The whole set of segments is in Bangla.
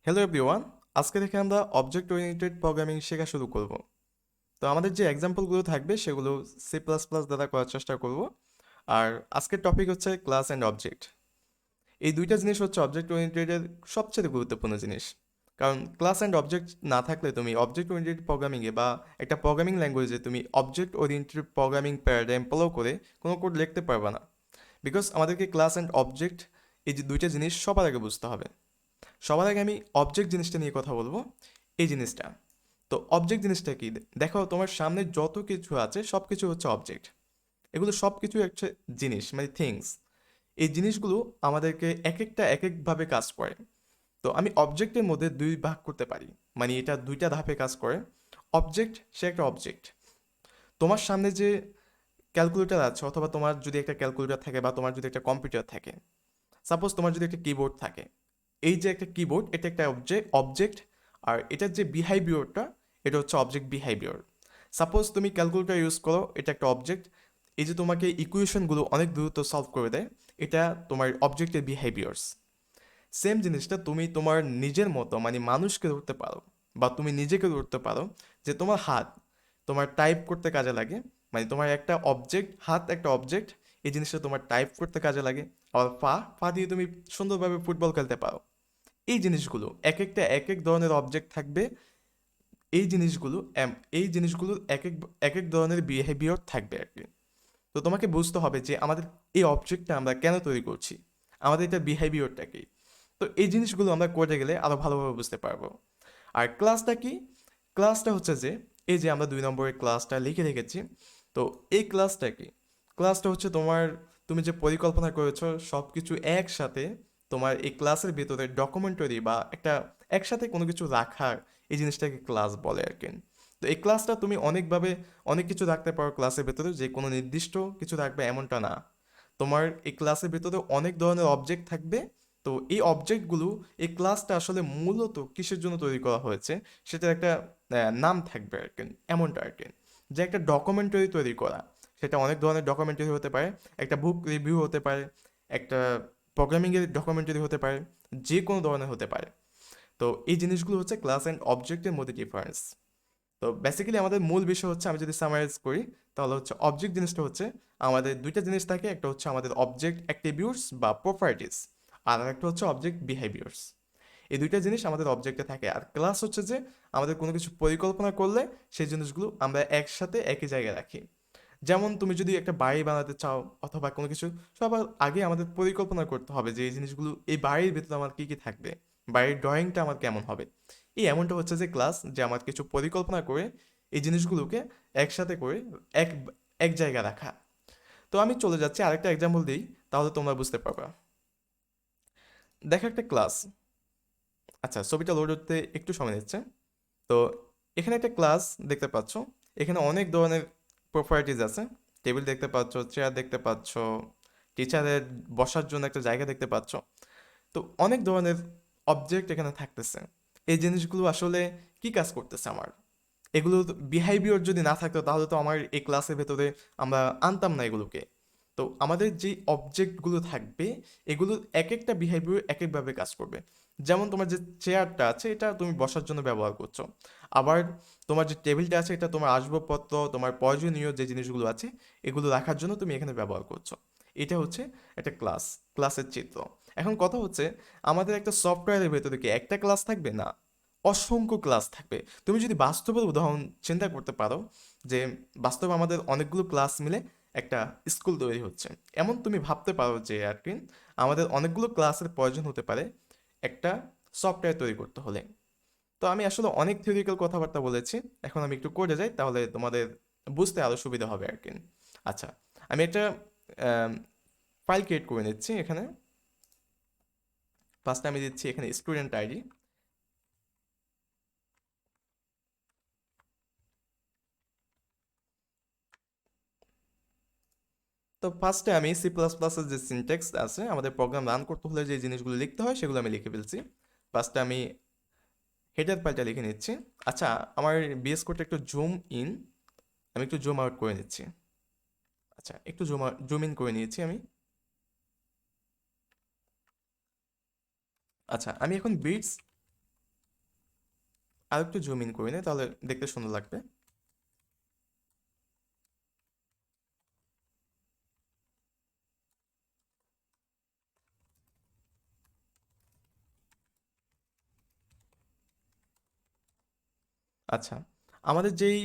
হ্যালো এভরিওয়ান, আজকে থেকে আমরা অবজেক্ট ওরিয়েন্টেড প্রোগ্রামিং শেখা শুরু করব। তো আমাদের যে এক্সাম্পলগুলো থাকবে সেগুলো সি প্লাস প্লাস দ্বারা করার চেষ্টা করব। আর আজকের টপিক হচ্ছে ক্লাস অ্যান্ড অবজেক্ট। এই দুইটা জিনিস হচ্ছে অবজেক্ট ওরিয়েন্টেডের সবচেয়ে গুরুত্বপূর্ণ জিনিস। কারণ ক্লাস অ্যান্ড অবজেক্ট না থাকলে তুমি অবজেক্ট ওরিয়েন্টেড প্রোগ্রামিংয়ে বা একটা প্রোগ্রামিং ল্যাঙ্গুয়েজে তুমি object oriented programming paradigm follow করে কোনো কোড লিখতে পারবে না। বিকজ আমাদেরকে ক্লাস অ্যান্ড অবজেক্ট এই যে দুইটা জিনিস সবার আগে বুঝতে হবে। সবার আগে আমি অবজেক্ট জিনিসটা নিয়ে কথা বলবো। এই জিনিসটা, তো অবজেক্ট জিনিসটা কি? দেখো, তোমার সামনে যত কিছু আছে সব কিছু হচ্ছে অবজেক্ট। এগুলো সব কিছু হচ্ছে জিনিস, মানে থিংস। এই জিনিসগুলো আমাদেরকে এক একটা এক একভাবে কাজ করে। তো আমি অবজেক্টের মধ্যে দুই ভাগ করতে পারি, মানে এটা দুইটা ধাপে কাজ করে। অবজেক্ট, সে একটা অবজেক্ট। তোমার সামনে যে ক্যালকুলেটর আছে, অথবা তোমার যদি একটা ক্যালকুলেটর থাকে বা তোমার যদি একটা কম্পিউটার থাকে, সাপোজ তোমার যদি একটা কিবোর্ড থাকে, এই যে একটা কিবোর্ড, এটা একটা অবজেক্ট। আর এটার যে বিহেভিয়রটা, এটা হচ্ছে অবজেক্ট বিহেভিয়র। সাপোজ তুমি ক্যালকুলেটর ইউজ করো, এটা একটা অবজেক্ট। এই যে তোমাকে ইকুয়েশনগুলো অনেক দ্রুত সলভ করে দেয়, এটা তোমার অবজেক্টের বিহেভিয়ার্স। সেম জিনিসটা তুমি তোমার নিজের মতো, মানে মানুষকে ধরতে পারো, বা তুমি নিজেকে ধরতে পারো। যে তোমার হাত, তোমার টাইপ করতে কাজে লাগে। মানে তোমার একটা অবজেক্ট, হাত একটা অবজেক্ট। এই জিনিসটা তোমার টাইপ করতে কাজে লাগে। আবার পা, পা দিয়ে তুমি সুন্দরভাবে ফুটবল খেলতে পারো। এই জিনিসগুলো এক একটা এক এক ধরনের অবজেক্ট থাকবে। এই জিনিসগুলো এই জিনিসগুলোর এক এক ধরনের বিহেভিয়ার থাকবে আর কি। তো তোমাকে বুঝতে হবে যে আমাদের এই অবজেক্টটা আমরা কেন তৈরি করছি, আমাদের এটা বিহেভিয়ারটা কি। তো এই জিনিসগুলো আমরা করে গেলে আরো ভালোভাবে বুঝতে পারবো। আর ক্লাসটা কি? ক্লাসটা হচ্ছে যে, এই যে আমরা 2 নম্বরের ক্লাসটা লিখে রেখেছি। তো এই ক্লাসটা কি? ক্লাসটা হচ্ছে তোমার, তুমি যে পরিকল্পনা করেছো সব কিছু একসাথে তোমার এই ক্লাসের ভেতরে ডকুমেন্টারি বা একটা একসাথে কোনো কিছু রাখার, এই জিনিসটাকে ক্লাস বলে আর কি। তো এই ক্লাসটা তুমি অনেকভাবে অনেক কিছু রাখতে পারো ক্লাসের ভেতরে, যে কোনো নির্দিষ্ট কিছু রাখবে এমনটা না। তোমার এই ক্লাসের ভেতরে অনেক ধরনের অবজেক্ট থাকবে। তো এই অবজেক্টগুলো, এই ক্লাসটা আসলে মূলত কিসের জন্য তৈরি করা হয়েছে সেটার একটা নাম থাকবে আর কি। এমনটা আর কি, যে একটা ডকুমেন্টারি তৈরি করা। সেটা অনেক ধরনের ডকুমেন্টারি হতে পারে, একটা বুক রিভিউ হতে পারে, একটা প্রোগ্রামিংয়ের ডকুমেন্টারি হতে পারে, যে কোনো ধরনের হতে পারে। তো এই জিনিসগুলো হচ্ছে ক্লাস অ্যান্ড অবজেক্টের মধ্যে ডিফারেন্স। তো বেসিক্যালি আমাদের মূল বিষয় হচ্ছে, আমি যদি সামারাইজ করি তাহলে হচ্ছে অবজেক্ট জিনিসটা হচ্ছে, আমাদের দুইটা জিনিস থাকে। একটা হচ্ছে আমাদের অবজেক্ট অ্যাট্রিবিউটস বা প্রপার্টিস, আর একটা হচ্ছে অবজেক্ট বিহেভিয়ার্স। এই দুইটা জিনিস আমাদের অবজেক্টে থাকে। আর ক্লাস হচ্ছে যে, আমাদের কোনো কিছু পরিকল্পনা করলে সেই জিনিসগুলো আমরা একসাথে একই জায়গায় রাখি। যেমন তুমি যদি একটা বাড়ি বানাতে চাও অথবা কোনো কিছু, সবার আগে আমাদের পরিকল্পনা করতে হবে যে এই জিনিসগুলো, এই বাড়ির ভিতরে আমার কী কী থাকবে, বাড়ির ড্রয়িংটা আমার কেমন হবে। এই এমনটা হচ্ছে যে ক্লাস, যে আমার কিছু পরিকল্পনা করে এই জিনিসগুলোকে একসাথে করে এক এক জায়গায় রাখা। তো আমি চলে যাচ্ছি আরেকটা এক্সাম্পল দিই, তাহলে তোমরা বুঝতে পারবা। দেখো একটা ক্লাস। আচ্ছা, ছবিটা লোড হতে একটু সময় নিচ্ছে। তো এখানে একটা ক্লাস দেখতে পাচ্ছ। এখানে অনেক ধরনের প্রপার্টিজ আছে। টেবিল দেখতে পাচ্ছ, চেয়ার দেখতে পাচ্ছ, টিচারের বসার জন্য একটা জায়গা দেখতে পাচ্ছ। তো অনেক ধরনের অবজেক্ট এখানে থাকতেছে। এই জিনিসগুলো আসলে কি কাজ করতেছে আমার? এগুলো বিহেভিয়র যদি না থাকতো তাহলে তো আমার এই ক্লাসের ভেতরে আমরা আনতাম না এগুলোকে। তো আমাদের যে অবজেক্টগুলো থাকবে, এগুলো এক একটা বিহেভিয়র এক একভাবে কাজ করবে। যেমন তোমার যে চেয়ারটা আছে, এটা তুমি বসার জন্য ব্যবহার করছো। আবার তোমার যে টেবিলটা আছে, এটা তোমার আসবাবপত্র, তোমার প্রয়োজনীয় যে জিনিসগুলো আছে এগুলো রাখার জন্য তুমি এখানে ব্যবহার করছো। এটা হচ্ছে একটা ক্লাস, ক্লাসের চিত্র। এখন কথা হচ্ছে, আমাদের একটা সফটওয়্যারের ভেতরে কি একটা ক্লাস থাকবে? না, অসংখ্য ক্লাস থাকবে। তুমি যদি বাস্তবের উদাহরণ চিন্তা করতে পারো, যে বাস্তবে আমাদের অনেকগুলো ক্লাস মিলে একটা স্কুল তৈরি হচ্ছে, এমন তুমি ভাবতে পারো যে আর কি, আমাদের অনেকগুলো ক্লাসের প্রয়োজন হতে পারে একটা সফটওয়্যার তৈরি করতে হলে। তো আমি আসলে অনেক থিওরিক্যাল কথাবার্তা বলেছি, এখন আমি একটু করে যাই তাহলে তোমাদের বুঝতে আরো সুবিধা হবে আর কি। আচ্ছা, আমি একটা ফাইল ক্রিয়েট করে নিচ্ছি এখানে। ফার্স্টে আমি দিচ্ছি এখানে স্টুডেন্ট আইডি। তো ফার্স্টে আমি সি প্লাস প্লাসের যে সিনট্যাক্স আছে, আমাদের প্রোগ্রাম রান করতে হলে যে জিনিসগুলো লিখতে হয় সেগুলো আমি লিখে ফেলছি। ফার্স্টে আমি হেডার ফাইলটা লিখে নিচ্ছি। আচ্ছা, আমার বিএস কোডটা একটু জুম ইন, আমি একটু জুম আউট করে নিচ্ছি। আচ্ছা, একটু জুম ইন করে নিয়েছি আমি। আচ্ছা, আমি এখন বিটস আর একটু জুম ইন করে নে, তাহলে দেখতে সুন্দর লাগবে। আচ্ছা, আমাদের যেই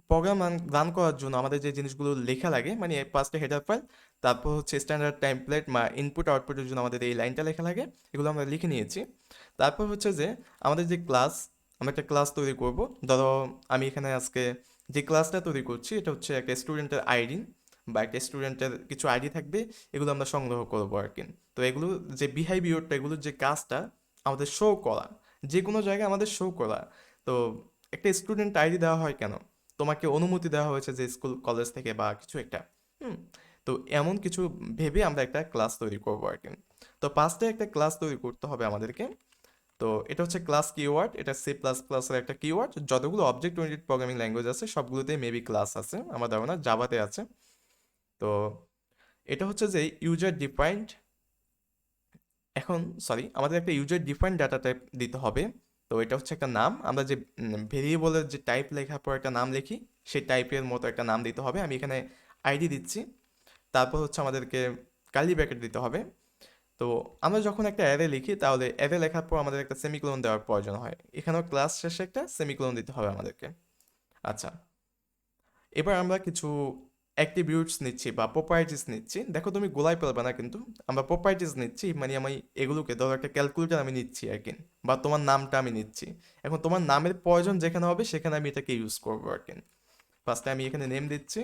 প্রোগ্রাম রান করার জন্য আমাদের যে জিনিসগুলো লেখা লাগে, মানে ফার্স্টে হেডার ফাইল, তারপর হচ্ছে স্ট্যান্ডার্ড টেমপ্লেট বা ইনপুট আউটপুটের জন্য আমাদের এই লাইনটা লেখা লাগে, এগুলো আমরা লিখে নিয়েছি। তারপর হচ্ছে যে আমাদের যে ক্লাস, আমরা একটা ক্লাস তৈরি করব। ধরো আমি এখানে আজকে যে ক্লাসটা তৈরি করছি এটা হচ্ছে একটা স্টুডেন্টের আইডি বা একটা স্টুডেন্টের কিছু আইডি থাকবে, এগুলো আমরা সংগ্রহ করবো আর কি। তো এগুলো যে বিহেভিয়রটা, এগুলোর যে কাজটা আমাদের শো করা, যে কোনো জায়গায় আমাদের শো করা। তো একটা স্টুডেন্ট আইডি দেওয়া হয় কেন? তোমাকে অনুমতি দেওয়া হয়েছে যে স্কুল কলেজ থেকে বা কিছু একটা। হুম। তো এমন কিছু ভেবে আমরা একটা ক্লাস তৈরি করবো আর কি। তো ফার্স্টে একটা ক্লাস তৈরি করতে হবে আমাদেরকে। তো এটা হচ্ছে ক্লাস কিওয়ার্ড, এটা সি প্লাস প্লাসের একটা কিওয়ার্ড। যতগুলো অবজেক্ট ওরিয়েন্টেড প্রোগ্রামিং ল্যাঙ্গুয়েজ আছে সবগুলোতেই মেবি ক্লাস আছে, আমার ধারণা জাভাতে আছে। তো এটা হচ্ছে যে ইউজার ডিফাইন্ড, এখন সরি, আমাদের একটা ইউজার ডিফাইন্ড ডাটা টাইপ দিতে হবে। তো এটা হচ্ছে একটা নাম, আমরা যে ভেরিয়েবলের যে টাইপ লেখার পর একটা নাম লিখি, সেই টাইপের মতো একটা নাম দিতে হবে। আমি এখানে আইডি দিচ্ছি। তারপর হচ্ছে আমাদেরকে কার্লি ব্র্যাকেট দিতে হবে। তো আমরা যখন একটা অ্যারে লিখি, তাহলে অ্যারে লেখার পর আমাদের একটা সেমিকোলন দেওয়ার প্রয়োজন হয়, এখানেও ক্লাস শেষে একটা সেমিকোলন দিতে হবে আমাদেরকে। আচ্ছা, এবার আমরা কিছু অ্যাট্রিবিউটস নিচ্ছি বা প্রপার্টিস নিচ্ছি। দেখো তুমি গোলাই পেলবে না কিন্তু, আমরা প্রপার্টিস নিচ্ছি, মানে আমি এগুলোকে, ধরো একটা ক্যালকুলেটর আমি নিচ্ছি আর কি, বা তোমার নামটা আমি নিচ্ছি। এখন তোমার নামের প্রয়োজন যেখানে হবে সেখানে আমি এটাকে ইউজ করবো আর কি। ফার্স্টে আমি এখানে নেম দিচ্ছি,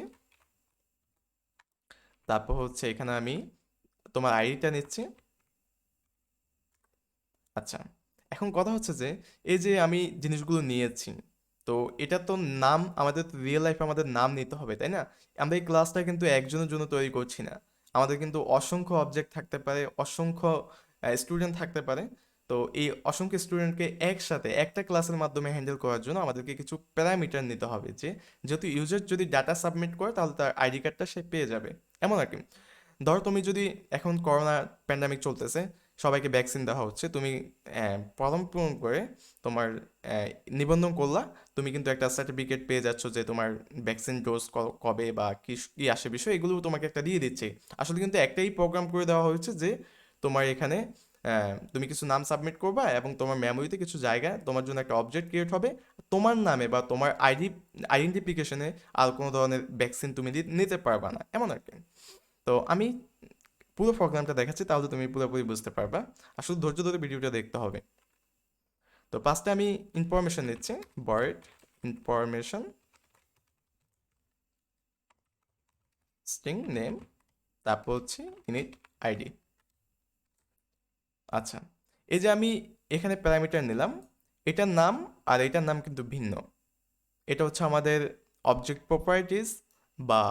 তারপর হচ্ছে এখানে আমি তোমার আইডিটা নিচ্ছি। আচ্ছা, এখন কথা হচ্ছে যে এই যে আমি জিনিসগুলো নিয়েছি, তো এটা তো নাম, আমাদের তো রিয়েল লাইফে আমাদের নাম নিতে হবে, তাই না? আমরা এই ক্লাসটা কিন্তু একজনের জন্য তৈরি করছি না, আমাদের কিন্তু অসংখ্য অবজেক্ট থাকতে পারে, অসংখ্য স্টুডেন্ট থাকতে পারে। তো এই অসংখ্য স্টুডেন্টকে একসাথে একটা ক্লাসের মাধ্যমে হ্যান্ডেল করার জন্য আমাদেরকে কিছু প্যারামিটার নিতে হবে, যে যেহেতু ইউজার যদি ডাটা সাবমিট করে তাহলে তার আইডি কার্ডটা সে পেয়ে যাবে, এমন আর কি। ধরো তুমি যদি, এখন করোনা প্যান্ডামিক চলতেছে, সবাইকে ভ্যাকসিন দেওয়া হচ্ছে, তুমি ফর্ম পূরণ করে তোমার নিবন্ধন করলা, তুমি কিন্তু একটা সার্টিফিকেট পেয়ে যাচ্ছ যে তোমার ভ্যাকসিন ডোজ কবে বা কি কি আসে বিষয়, এগুলো তোমাকে একটা দিয়ে দিচ্ছে। আসলে কিন্তু একটাই প্রোগ্রাম করে দেওয়া হয়েছে যে তোমার এখানে তুমি কিছু নাম সাবমিট করবা এবং তোমার মেমোরিতে কিছু জায়গায় তোমার জন্য একটা অবজেক্ট ক্রিয়েট হবে তোমার নামে, বা তোমার আইডেন্টিফিকেশনে আর কোনো ধরনের ভ্যাকসিন তুমি নিতে পারবা না, এমন আর কি। তো আমি পুরো প্রোগ্রামটা দেখাচ্ছি, তাহলে তুমি পুরোপুরি বুঝতে পারবা। আসলে ধৈর্য ধরে ভিডিওটা দেখতে হবে। তো ফার্স্টে আমি ইনফরমেশন নিচ্ছি, বয়েড ইনফরমেশন স্ট্রিং নেম, তারপর হচ্ছে ইনিট আইডি। আচ্ছা, এই যে আমি এখানে প্যারামিটার নিলাম, এটার নাম আর এটার নাম কিন্তু ভিন্ন। এটা হচ্ছে আমাদের অবজেক্ট প্রপার্টিজ, বা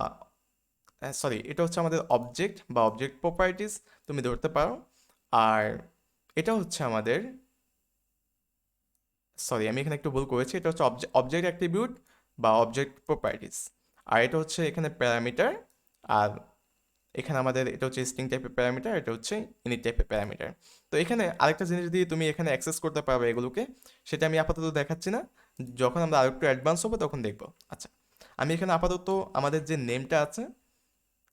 সরি, এটা হচ্ছে আমাদের অবজেক্ট বা অবজেক্ট প্রপার্টিজ, তুমি ধরতে পারো। আর এটা হচ্ছে আমাদের, সরি আমি এখানে একটু ভুল করেছি, এটা হচ্ছে অবজেক্ট অ্যাট্রিবিউট বা অবজেক্ট প্রপার্টিস। আর এটা হচ্ছে এখানে প্যারামিটার। আর এখানে আমাদের এটা হচ্ছে স্ট্রিং টাইপের প্যারামিটার, এটা হচ্ছে ইনিট টাইপের প্যারামিটার। তো এখানে আরেকটা জিনিস দিয়ে তুমি এখানে অ্যাক্সেস করতে পারবে এগুলোকে, সেটা আমি আপাতত দেখাচ্ছি না, যখন আমরা আরেকটু অ্যাডভান্স হবো তখন দেখবো। আচ্ছা, আমি এখানে আপাতত আমাদের যে নেমটা আছে,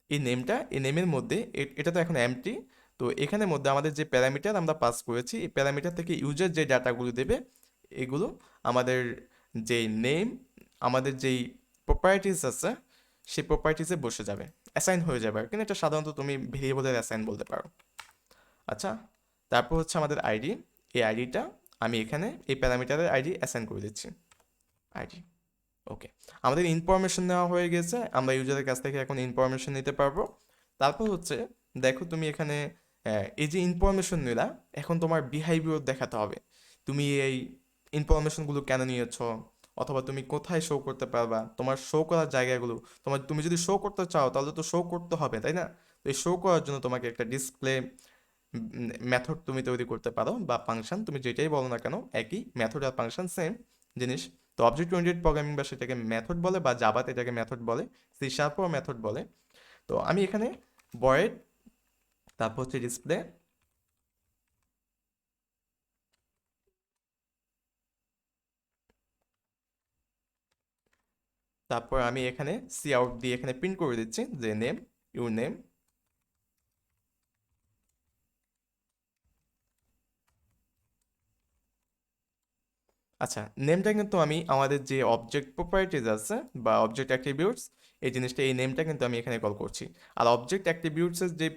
এই নেমের মধ্যে এটা তো এখন এমটি। তো এখানের মধ্যে আমাদের যে প্যারামিটার আমরা পাস করেছি, এই প্যারামিটার থেকে ইউজার যে ডাটাগুলো দেবে, এগুলো আমাদের যেই নেম, আমাদের যেই প্রপার্টিস আছে, সেই প্রপার্টিসে বসে যাবে, অ্যাসাইন হয়ে যাবে আর কি। এটা সাধারণত তুমি ভেরিয়েবলের অ্যাসাইন বলতে পারো। আচ্ছা, তারপর হচ্ছে আমাদের আইডি, এই আইডিটা আমি এখানে এই প্যারামিটারের আইডি অ্যাসাইন করে দিচ্ছি, আইডি। ওকে, আমাদের ইনফরমেশন নেওয়া হয়ে গেছে, আমরা ইউজারের কাছ থেকে এখন ইনফরমেশন নিতে পারবো। তারপর হচ্ছে, দেখো তুমি এখানে এই যে ইনফরমেশন নিলা, এখন তোমার বিহেভিয়ার দেখাতে হবে। তুমি এই ইনফরমেশনগুলো কেন নিয়েছো, অথবা তুমি কোথায় শো করতে পারবা, তোমার শো করার জায়গাগুলো, তুমি যদি শো করতে চাও তাহলে তো শো করতে হবে, তাই না? তো এই শো করার জন্য তোমাকে একটা ডিসপ্লে মেথড তুমি তৈরি করতে পারো, বা ফাংশন, তুমি যেটাই বলো না কেন একই, মেথড আর ফাংশন সেম জিনিস। তো অবজেক্ট ওরিয়েন্টেড প্রোগ্রামিং বা সেটাকে মেথড বলে, বা জাভাতে এটাকে মেথড বলে, সি শার্পও মেথড বলে। তো আমি এখানে ভয়েড, তারপর হচ্ছে ডিসপ্লে, তারপর আমি এখানে সি আউট দিয়ে এখানে প্রিন্ট করে দিচ্ছি যে নেম, ইউর নেম। আচ্ছা, নেমটা কিন্তু আমি আমাদের যে অবজেক্ট প্রপার্টিজ আছে বা অবজেক্ট অ্যাট্রিবিউটস, এই জিনিসটা, এই নেমটা কিন্তু আমি এখানে কল করছি। আর অবজেক্ট অ্যাট্রিবিউটসের যে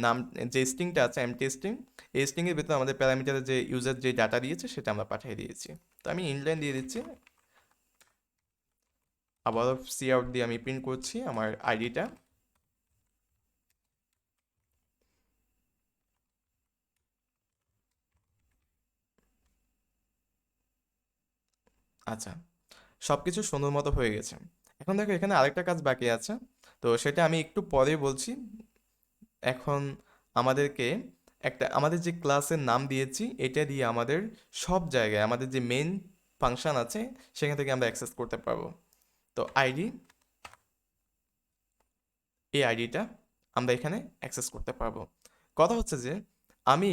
নাম, যে স্ট্রিংটা আছে এমটি স্ট্রিং, এই স্ট্রিংয়ের ভিতরে আমাদের প্যারামিটারের যে ইউজার যে ডাটা দিয়েছে সেটা আমরা পাঠিয়ে দিয়েছি। তো আমি ইনলাইন দিয়ে দিচ্ছি, আবার সি আউট দিয়ে আমি প্রিন্ট করছি আমার আইডিটা। আচ্ছা, সব কিছু সুন্দর মতো হয়ে গেছে। এখন দেখো এখানে আরেকটা কাজ বাকি আছে, তো সেটা আমি একটু পরে বলছি। এখন আমাদেরকে একটা, আমাদের যে ক্লাসের নাম দিয়েছি এটা দিয়ে আমাদের সব জায়গায় আমাদের যে মেইন ফাংশন আছে সেখান থেকে আমরা অ্যাক্সেস করতে পারবো। তো আইডি, এই আইডিটা আমরা এখানে অ্যাক্সেস করতে পারবো। কথা হচ্ছে যে আমি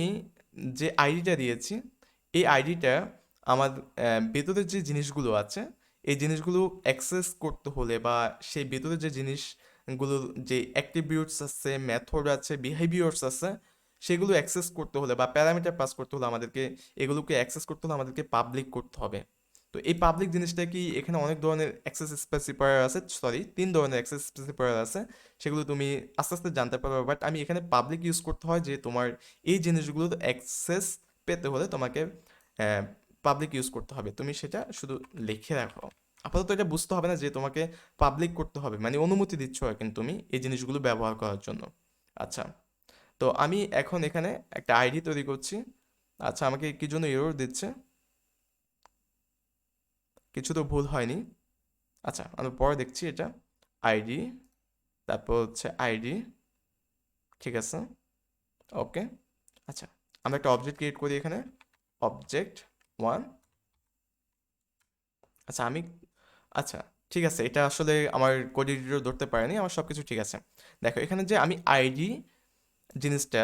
যে আইডিটা দিয়েছি, এই আইডিটা আমার ভেতরের যে জিনিসগুলো আছে এই জিনিসগুলো অ্যাক্সেস করতে হলে বা সেই ভেতরের যে জিনিসগুলোর যে অ্যাট্রিবিউটস আছে, মেথড আছে, বিহেভিয়ার্স আছে, সেগুলো অ্যাক্সেস করতে হলে বা প্যারামিটার পাস করতে হলে আমাদেরকে, এগুলোকে অ্যাক্সেস করতে হলে আমাদেরকে পাবলিক করতে হবে। তো এই পাবলিক জিনিসটা কি, এখানে অনেক ধরনের অ্যাক্সেস স্পেসিফায়ার আছে, সরি 3 ধরনের অ্যাক্সেস স্পেসিফায়ার আছে, সেগুলো তুমি আস্তে আস্তে জানতে পারবে। বাট আমি এখানে পাবলিক ইউজ করতে হয় যে তোমার এই জিনিসগুলো অ্যাক্সেস পেতে হলে তোমাকে পাবলিক ইউজ করতে হবে, তুমি সেটা শুধু লিখে রাখো। আপাতত এটা বুঝতে হবে না যে তোমাকে পাবলিক করতে হবে, মানে অনুমতি দিচ্ছ আর কিন্তু তুমি এই জিনিসগুলো ব্যবহার করার জন্য। আচ্ছা, তো আমি এখন এখানে একটা আইডি তৈরি করছি। আচ্ছা, আমাকে কি জন্য এরর দিচ্ছে, কিছু তো ভুল হয়নি। আচ্ছা, আমি পরে দেখছি এটা। আইডি, তারপর হচ্ছে আইডি, ঠিক আছে, ওকে। আচ্ছা, আমরা একটা অবজেক্ট ক্রিয়েট করি এখানে, অবজেক্ট ওয়ান। আচ্ছা আমি, আচ্ছা ঠিক আছে, এটা আসলে আমার কোড এডিটর ধরতে পারেনি, আমার সব কিছু ঠিক আছে। দেখো এখানে যে আমি আইডি জিনিসটা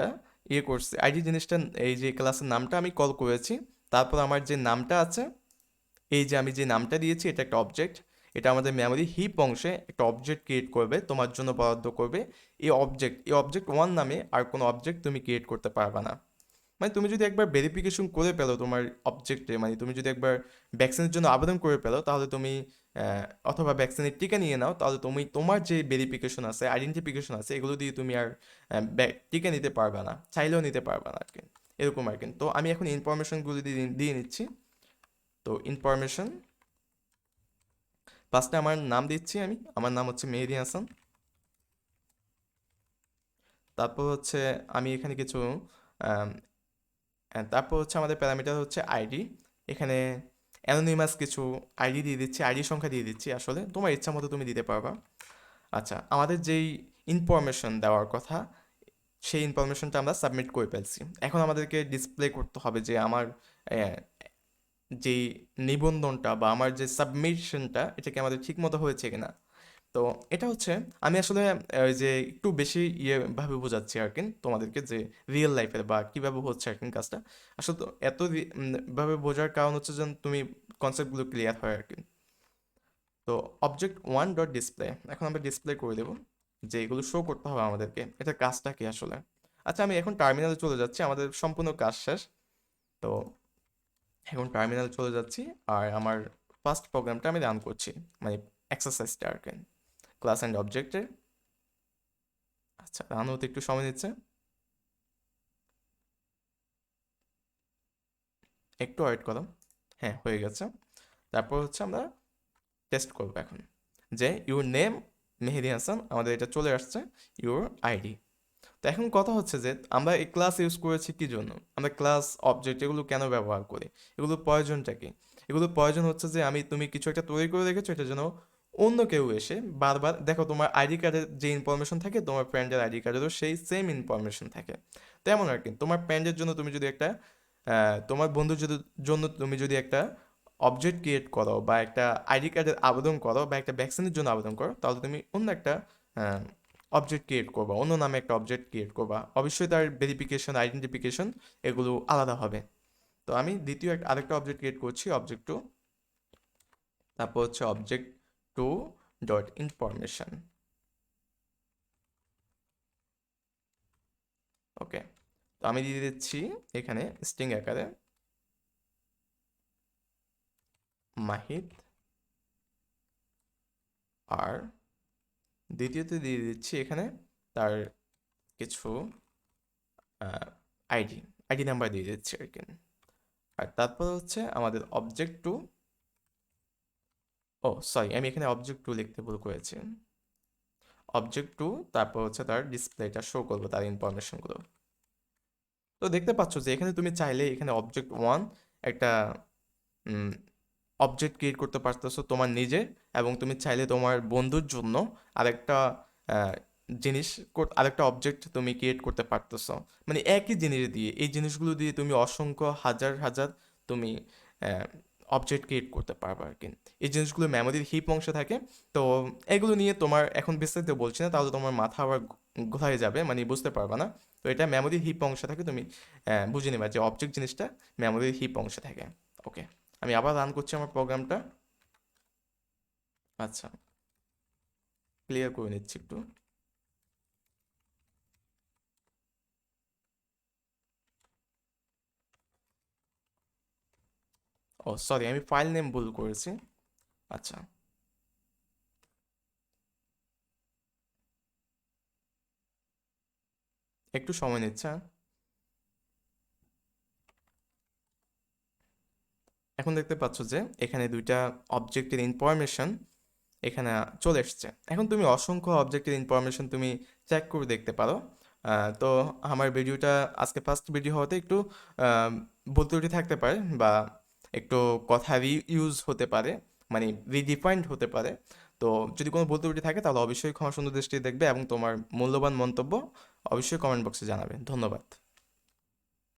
ইয়ে করছি, আইডি জিনিসটা, এই যে ক্লাসের নামটা আমি কল করেছি, তারপর আমার যে নামটা আছে, এই যে আমি যে নামটা দিয়েছি এটা একটা অবজেক্ট, এটা আমাদের মেমোরি হিপ অংশে একটা অবজেক্ট ক্রিয়েট করবে, তোমার জন্য বরাদ্দ করবে। এই অবজেক্ট ওয়ান নামে আর কোনো অবজেক্ট তুমি ক্রিয়েট করতে পারবে না। মানে তুমি যদি একবার ভেরিফিকেশন করে পেলো তোমার অবজেক্টে, মানে তুমি যদি একবার ভ্যাকসিনের জন্য আবেদন করে পেলো, তাহলে তুমি অথবা ভ্যাকসিনের টিকা নিয়ে নাও, তাহলে তুমি তোমার যে ভেরিফিকেশন আছে, আইডেন্টিফিকেশন আছে, এগুলো দিয়ে তুমি আর টিকা নিতে পারবে না, চাইলেও নিতে পারবে না আর কি, এরকম আর কি। তো আমি এখন ইনফরমেশনগুলো দিয়ে দিয়ে নিচ্ছি। তো ইনফরমেশন, ফার্স্টে আমার নাম দিচ্ছি, আমি, আমার নাম হচ্ছে মেহেদি হাসান। তারপর হচ্ছে আমি এখানে কিছু তারপর হচ্ছে আমাদের প্যারামিটার হচ্ছে আইডি, এখানে অ্যানোনিমাস কিছু আইডি দিয়ে দিচ্ছি, আইডি সংখ্যা দিয়ে দিচ্ছি, আসলে তোমার ইচ্ছা মতো তুমি দিতে পারবা। আচ্ছা, আমাদের যেই ইনফরমেশন দেওয়ার কথা সেই ইনফরমেশনটা আমরা সাবমিট করে ফেলছি। এখন আমাদেরকে ডিসপ্লে করতে হবে যে আমার আহ, যেই নিবন্ধনটা বা আমার যে সাবমিশনটা এটা কি আমাদের ঠিক মতো হয়েছে কিনা। তো এটা হচ্ছে, আমি আসলে ওই যে একটু বেশি ইয়ে ভাবে বোঝাচ্ছি আর কি তোমাদেরকে, যে রিয়েল লাইফের বা কিভাবে হচ্ছে আর কি কাজটা। আসলে তো এত ভাবে বোঝার কারণ হচ্ছে যেন তুমি কনসেপ্টগুলো ক্লিয়ার হয় আর কি। তো অবজেক্ট ওয়ান ডট ডিসপ্লে, এখন আমরা ডিসপ্লে করে দেবো যে এগুলো শো করতে হবে আমাদেরকে, এটা কাজটা কি আসলে। আচ্ছা, আমি এখন টার্মিনালে চলে যাচ্ছি, আমাদের সম্পূর্ণ কাজ শেষ। তো এখন টার্মিনাল চলে যাচ্ছি, আর আমার ফার্স্ট প্রোগ্রামটা আমি রান করছি, মানে এক্সারসাইজটা আর কি, ক্লাস অ্যান্ড অবজেক্টের। আচ্ছা, রান হতে একটু সময় নিচ্ছে, একটু ওয়েট করো। হ্যাঁ, হয়ে গেছে। তারপর হচ্ছে আমরা টেস্ট করবো এখন, যে ইউর নেম মেহেদি হাসান, আমাদের এটা চলে আসছে, ইউর আইডি। তো এখন কথা হচ্ছে যে আমরা এই ক্লাস ইউজ করেছি কি জন্য, আমরা ক্লাস অবজেক্ট এগুলো কেন ব্যবহার করি, এগুলোর প্রয়োজনটা কি। এগুলোর প্রয়োজন হচ্ছে যে তুমি কিছু একটা তৈরি করে রেখেছো, এটা যেন অন্য কেউ এসে বারবার দেখো, তোমার আইডি কার্ডের যে ইনফরমেশন থাকে তোমার ফ্রেন্ডের আইডি কার্ডেরও সেই সেম ইনফরমেশন থাকে। তেমন আর কি, তোমার ফ্রেন্ডের জন্য তুমি যদি একটা তোমার বন্ধুর জন্য তুমি যদি একটা অবজেক্ট ক্রিয়েট করো বা একটা আইডি কার্ডের আবেদন করো বা একটা ভ্যাকসিনের জন্য আবেদন করো, তাহলে তুমি অন্য একটা অবজেক্ট ক্রিয়েট করবা, অন্য নামে একটা অবজেক্ট ক্রিয়েট করবা, অবশ্যই তার ভেরিফিকেশন, আইডেন্টিফিকেশন এগুলো আলাদা হবে। তো আমি দ্বিতীয় আরেকটা অবজেক্ট ক্রিয়েট করছি, অবজেক্ট টু। তারপর হচ্ছে অবজেক্ট টু ডট ইনফরমেশন। ওকে, তো আমি দিয়ে দিচ্ছি এখানে স্ট্রিং আকারে মাহিদ, আর দ্বিতীয়তে দিয়ে দিচ্ছি এখানে তার কিছু আইডি আইডি নাম্বার দিয়ে দিচ্ছি আর কি। আর তারপর হচ্ছে আমাদের অবজেক্ট টু, ও সরি, আমি এখানে অবজেক্ট টু লিখতে ভুল করেছি। অবজেক্ট টু, তারপর হচ্ছে তার ডিসপ্লেটা শো করবো, তার ইনফরমেশনগুলো। তো দেখতে পাচ্ছ যে এখানে তুমি চাইলে এখানে অবজেক্ট ওয়ান একটা অবজেক্ট ক্রিয়েট করতে পারতেছো তোমার নিজে, এবং তুমি চাইলে তোমার বন্ধুর জন্য আরেকটা আহ, জিনিস আরেকটা অবজেক্ট তুমি ক্রিয়েট করতে পারতেছো। মানে একই জিনিস দিয়ে, এই জিনিসগুলো দিয়ে তুমি অসংখ্য হাজার হাজার তুমি অবজেক্ট ক্রিয়েট করতে পারবে আর কি। এই জিনিসগুলো মেমোরির হিপ অংশে থাকে। তো এগুলো নিয়ে তোমার এখন বিস্তারিত বলছি না, তাহলে তোমার মাথা আবার ঘোরায় যাবে, মানে বুঝতে পারবে না। তো এটা মেমোরির হিপ অংশে থাকে, তুমি বুঝে নিবা যে অবজেক্ট জিনিসটা মেমোরির হিপ অংশে থাকে। ওকে, আমি আবার রান করছি আমার প্রোগ্রামটা। আচ্ছা, ক্লিয়ার করে নিচ্ছি একটু। ও সরি, আমি ফাইল নেম ভুল করেছি। আচ্ছা, একটু সময় নিচ্ছে, হ্যাঁ। এখন দেখতে পাচ্ছ যে এখানে দুইটা অবজেক্টের ইনফরমেশন এখানে চলে এসছে। এখন তুমি অসংখ্য অবজেক্টের ইনফরমেশন তুমি চেক করে দেখতে পারো। তো আমার ভিডিওটা আজকে ফার্স্ট ভিডিও হওয়াতে একটু আহ, ভুল ত্রুটি থাকতে পারে, বা একটু কথা ইউজ হতে পারে, মানে রিডিফাইন্ড হতে পারে। তো যদি কোনো ভুল ত্রুটি থাকে তাহলে অবশ্যই ক্ষমা সুন্দর দৃষ্টি দেখবে, এবং তোমার মূল্যবান মন্তব্য অবশ্যই কমেন্ট বক্সে জানাবে। ধন্যবাদ।